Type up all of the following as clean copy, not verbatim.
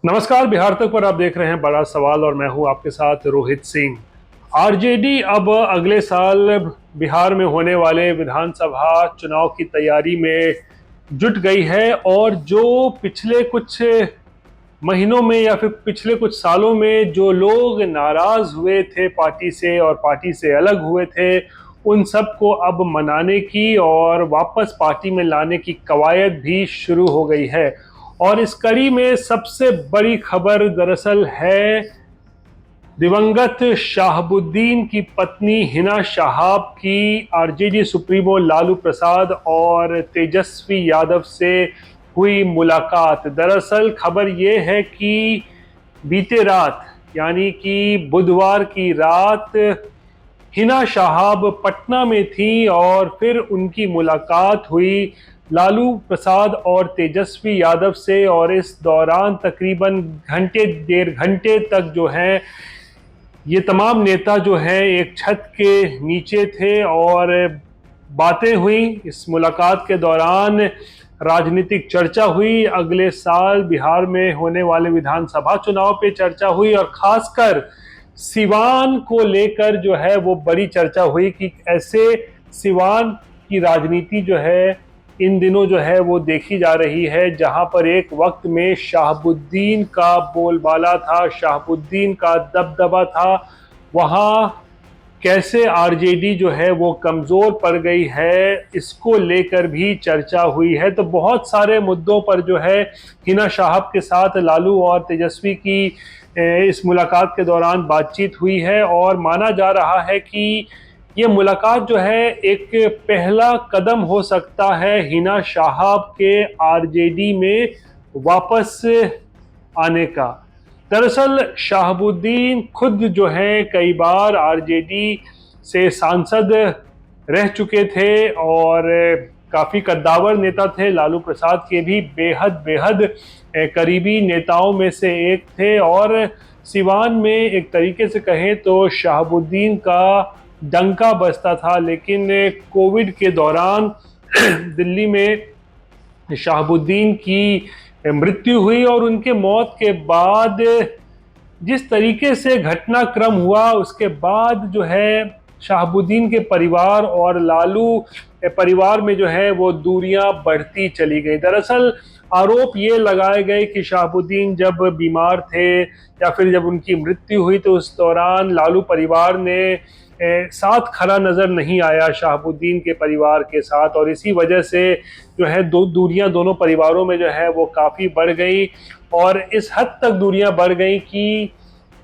नमस्कार। बिहार तक पर आप देख रहे हैं बड़ा सवाल और मैं हूं आपके साथ रोहित सिंह। आरजेडी अब अगले साल बिहार में होने वाले विधानसभा चुनाव की तैयारी में जुट गई है और जो पिछले कुछ महीनों में या फिर पिछले कुछ सालों में जो लोग नाराज हुए थे पार्टी से और पार्टी से अलग हुए थे, उन सबको अब मनाने की और वापस पार्टी में लाने की कवायद भी शुरू हो गई है। और इस कड़ी में सबसे बड़ी खबर दरअसल है दिवंगत शाहबुद्दीन की पत्नी हिना शहाब की आरजेडी सुप्रीमो लालू प्रसाद और तेजस्वी यादव से हुई मुलाकात। दरअसल खबर ये है कि बीते रात यानी कि बुधवार की रात हिना शहाब पटना में थी और फिर उनकी मुलाकात हुई लालू प्रसाद और तेजस्वी यादव से। और इस दौरान तकरीबन घंटे डेढ़ घंटे तक जो है ये तमाम नेता जो है एक छत के नीचे थे और बातें हुई। इस मुलाकात के दौरान राजनीतिक चर्चा हुई, अगले साल बिहार में होने वाले विधानसभा चुनाव पे चर्चा हुई और खासकर सिवान को लेकर जो है वो बड़ी चर्चा हुई कि ऐसे सिवान की राजनीति जो है इन दिनों जो है वो देखी जा रही है जहां पर एक वक्त में शाहबुद्दीन का बोलबाला था, शाहबुद्दीन का दबदबा था, वहां कैसे आरजेडी जो है वो कमजोर पड़ गई है, इसको लेकर भी चर्चा हुई है। तो बहुत सारे मुद्दों पर जो है हिना शहाब के साथ लालू और तेजस्वी की इस मुलाकात के दौरान बातचीत हुई है और माना जा रहा है कि ये मुलाकात जो है एक पहला कदम हो सकता है हिना शहाब के आरजेडी में वापस आने का। दरअसल शाहबुद्दीन खुद जो है कई बार आरजेडी से सांसद रह चुके थे और काफ़ी कद्दावर नेता थे, लालू प्रसाद के भी बेहद बेहद करीबी नेताओं में से एक थे और सिवान में एक तरीके से कहें तो शाहबुद्दीन का डंका बजता था। लेकिन कोविड के दौरान दिल्ली में शाहबुद्दीन की मृत्यु हुई और उनके मौत के बाद जिस तरीके से घटनाक्रम हुआ उसके बाद जो है शाहबुद्दीन के परिवार और लालू परिवार में जो है वो दूरियां बढ़ती चली गई। दरअसल आरोप ये लगाए गए कि शाहबुद्दीन जब बीमार थे या फिर जब उनकी मृत्यु हुई तो उस दौरान लालू परिवार ने साथ खड़ा नजर नहीं आया शाहबुद्दीन के परिवार के साथ और इसी वजह से जो है दूरियां दोनों परिवारों में जो है वो काफ़ी बढ़ गई और इस हद तक दूरियां बढ़ गई कि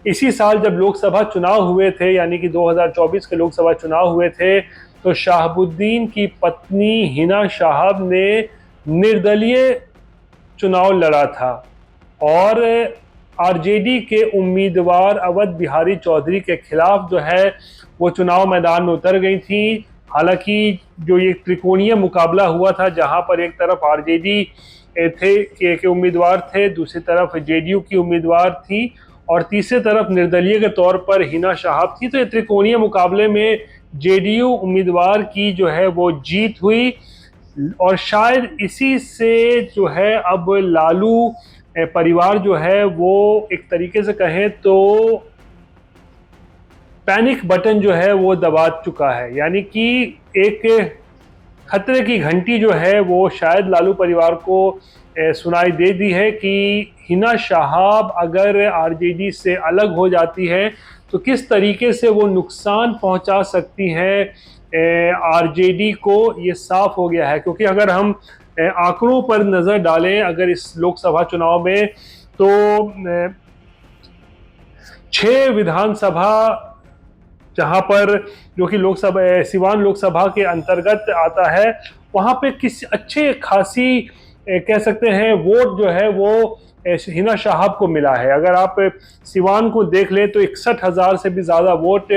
इसी साल जब लोकसभा चुनाव हुए थे यानी कि 2024 के लोकसभा चुनाव हुए थे तो शाहबुद्दीन की पत्नी हिना शहाब ने निर्दलीय चुनाव लड़ा था और आरजेडी के उम्मीदवार अवध बिहारी चौधरी के खिलाफ जो है वो चुनाव मैदान में उतर गई थी। हालांकि जो ये त्रिकोणीय मुकाबला हुआ था जहां पर एक तरफ आरजेडी थे के उम्मीदवार थे, दूसरी तरफ जेडीयू की उम्मीदवार थी और तीसरी तरफ निर्दलीय के तौर पर हिना शहाब थी। तो ये त्रिकोणीय मुकाबले में जेडीयू उम्मीदवार की जो है वो जीत हुई और शायद इसी से जो है अब लालू परिवार जो है वो एक तरीके से कहें तो पैनिक बटन जो है वो दबा चुका है। यानी कि एक खतरे की घंटी जो है वो शायद लालू परिवार को सुनाई दे दी है कि हिना शहाब अगर आरजेडी से अलग हो जाती है तो किस तरीके से वो नुकसान पहुंचा सकती है आरजेडी को, ये साफ हो गया है। क्योंकि अगर हम आंकड़ों पर नज़र डालें अगर इस लोकसभा चुनाव में तो 6 विधानसभा जहां पर जो कि लोकसभा सिवान लोकसभा के अंतर्गत आता है वहां पे किसी अच्छे खासी कह सकते हैं वोट जो है वो हिना शहाब को मिला है। अगर आप सिवान को देख लें तो 61,000 से भी ज़्यादा वोट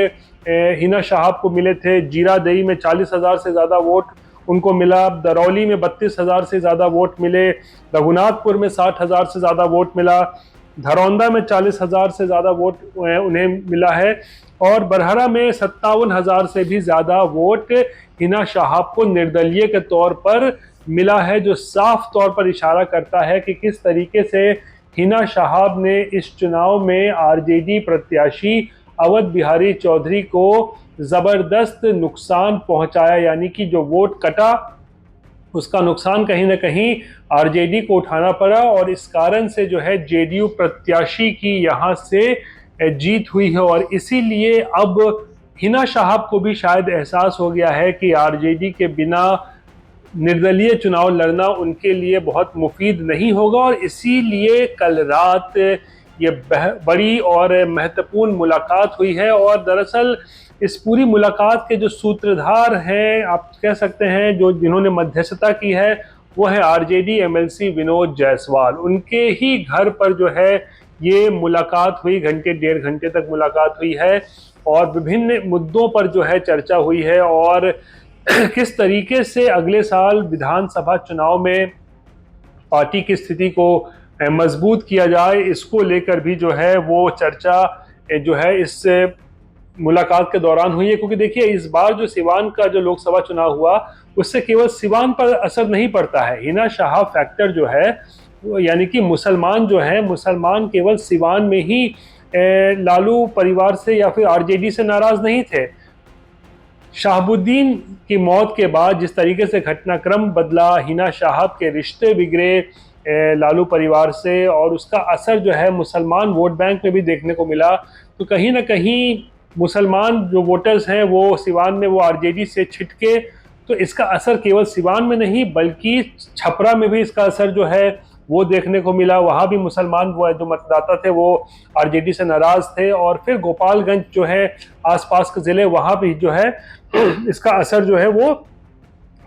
हिना शहाब को मिले थे। जीरादेई में 40,000 से ज़्यादा वोट उनको मिला, दरौली में 32,000 से ज़्यादा वोट मिले, रघुनाथपुर में 60,000 से ज़्यादा वोट मिला, धरौंदा में 40,000 से ज़्यादा वोट उन्हें मिला है और बरहरा में 57,000 से भी ज़्यादा वोट हिना शहाब को निर्दलीय के तौर पर मिला है, जो साफ तौर पर इशारा करता है कि किस तरीके से हिना शहाब ने इस चुनाव में आरजेडी प्रत्याशी अवध बिहारी चौधरी को जबरदस्त नुकसान पहुंचाया, यानी कि जो वोट कटा उसका नुकसान कहीं ना कहीं आरजेडी को उठाना पड़ा और इस कारण से जो है जेडीयू प्रत्याशी की यहां से जीत हुई है। और इसीलिए अब हिना शहाब को भी शायद एहसास हो गया है कि आरजेडी के बिना निर्दलीय चुनाव लड़ना उनके लिए बहुत मुफीद नहीं होगा, और इसीलिए कल रात ये बड़ी और महत्वपूर्ण मुलाकात हुई है। और दरअसल इस पूरी मुलाकात के जो सूत्रधार हैं, आप कह सकते हैं जो जिन्होंने मध्यस्थता की है, वो है आरजेडी एमएलसी विनोद जायसवाल। उनके ही घर पर जो है ये मुलाकात हुई, घंटे डेढ़ घंटे तक मुलाकात हुई है और विभिन्न मुद्दों पर जो है चर्चा हुई है। और किस तरीके से अगले साल विधानसभा चुनाव में पार्टी की स्थिति को मजबूत किया जाए, इसको लेकर भी जो है वो चर्चा जो है इस मुलाकात के दौरान हुई है। क्योंकि देखिए इस बार जो सिवान का जो लोकसभा चुनाव हुआ उससे केवल सिवान पर असर नहीं पड़ता है। हिना शहाब फैक्टर जो है यानी कि मुसलमान जो है, मुसलमान केवल सिवान में ही लालू परिवार से या फिर आरजेडी से नाराज नहीं थे। शहाबुद्दीन की मौत के बाद जिस तरीके से घटनाक्रम बदला, हिना शहाब के रिश्ते बिगड़े लालू परिवार से, और उसका असर जो है मुसलमान वोट बैंक में भी देखने को मिला। तो कहीं ना कहीं मुसलमान जो वोटर्स हैं वो सिवान में वो आरजेडी से छिटके, तो इसका असर केवल सिवान में नहीं बल्कि छपरा में भी इसका असर जो है वो देखने को मिला। वहाँ भी मुसलमान वो जो मतदाता थे वो आरजेडी से नाराज थे। और फिर गोपालगंज जो है आसपास के ज़िले, वहाँ भी जो है इसका असर जो है वो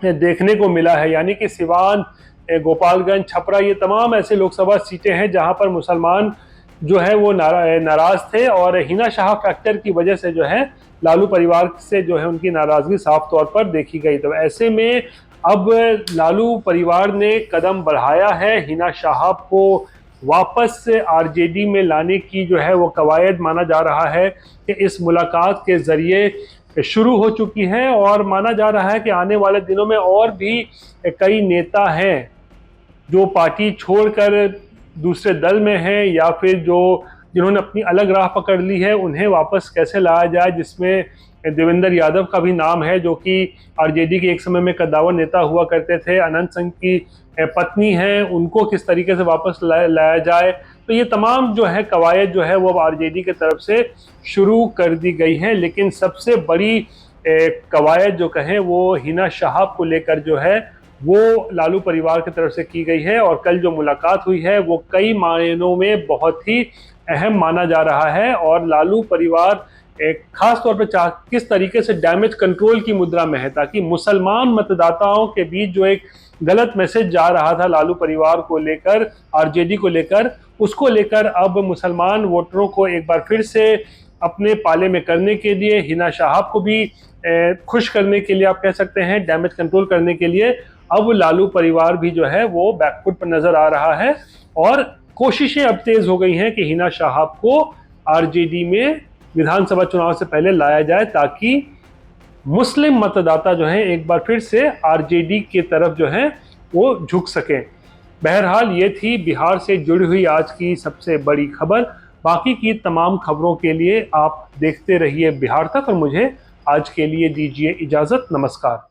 देखने को मिला है। यानी कि सिवान, गोपालगंज, छपरा, ये तमाम ऐसे लोकसभा सीटें हैं जहाँ पर मुसलमान जो है वो नाराज थे, और हिना शहाब फैक्टर की वजह से जो है लालू परिवार से जो है उनकी नाराजगी साफ तौर पर देखी गई। तो ऐसे में अब लालू परिवार ने कदम बढ़ाया है, हिना शहाब को वापस आरजेडी में लाने की जो है वो कवायद माना जा रहा है कि इस मुलाकात के जरिए शुरू हो चुकी है। और माना जा रहा है कि आने वाले दिनों में और भी कई नेता हैं जो पार्टी छोड़कर दूसरे दल में हैं या फिर जो जिन्होंने अपनी अलग राह पकड़ ली है, उन्हें वापस कैसे लाया जाए, जिसमें देवेंद्र यादव का भी नाम है जो कि आरजेडी के एक समय में कद्दावर नेता हुआ करते थे, अनंत संघ की पत्नी हैं, उनको किस तरीके से वापस लाया जाए। तो ये तमाम जो है कवायद जो है वो आरजेडी की तरफ से शुरू कर दी गई है। लेकिन सबसे बड़ी कवायद जो कहें वो हिना शहाब को लेकर जो है वो लालू परिवार की तरफ से की गई है। और कल जो मुलाकात हुई है वो कई मायनों में बहुत ही अहम माना जा रहा है। और लालू परिवार एक खास तौर पर किस तरीके से डैमेज कंट्रोल की मुद्रा में है, ताकि मुसलमान मतदाताओं के बीच जो एक गलत मैसेज जा रहा था लालू परिवार को लेकर, आरजेडी को लेकर, उसको लेकर अब मुसलमान वोटरों को एक बार फिर से अपने पाले में करने के लिए, हिना शहाब को भी खुश करने के लिए, आप कह सकते हैं डैमेज कंट्रोल करने के लिए, अब लालू परिवार भी जो है वो बैकफुट पर नजर आ रहा है। और कोशिशें अब तेज हो गई हैं कि हिना शहाब को आरजेडी में विधानसभा चुनाव से पहले लाया जाए, ताकि मुस्लिम मतदाता जो है एक बार फिर से आरजेडी की तरफ जो है वो झुक सकें। बहरहाल ये थी बिहार से जुड़ी हुई आज की सबसे बड़ी खबर। बाकी की तमाम खबरों के लिए आप देखते रहिए बिहार तक, और मुझे आज के लिए दीजिए इजाजत। नमस्कार।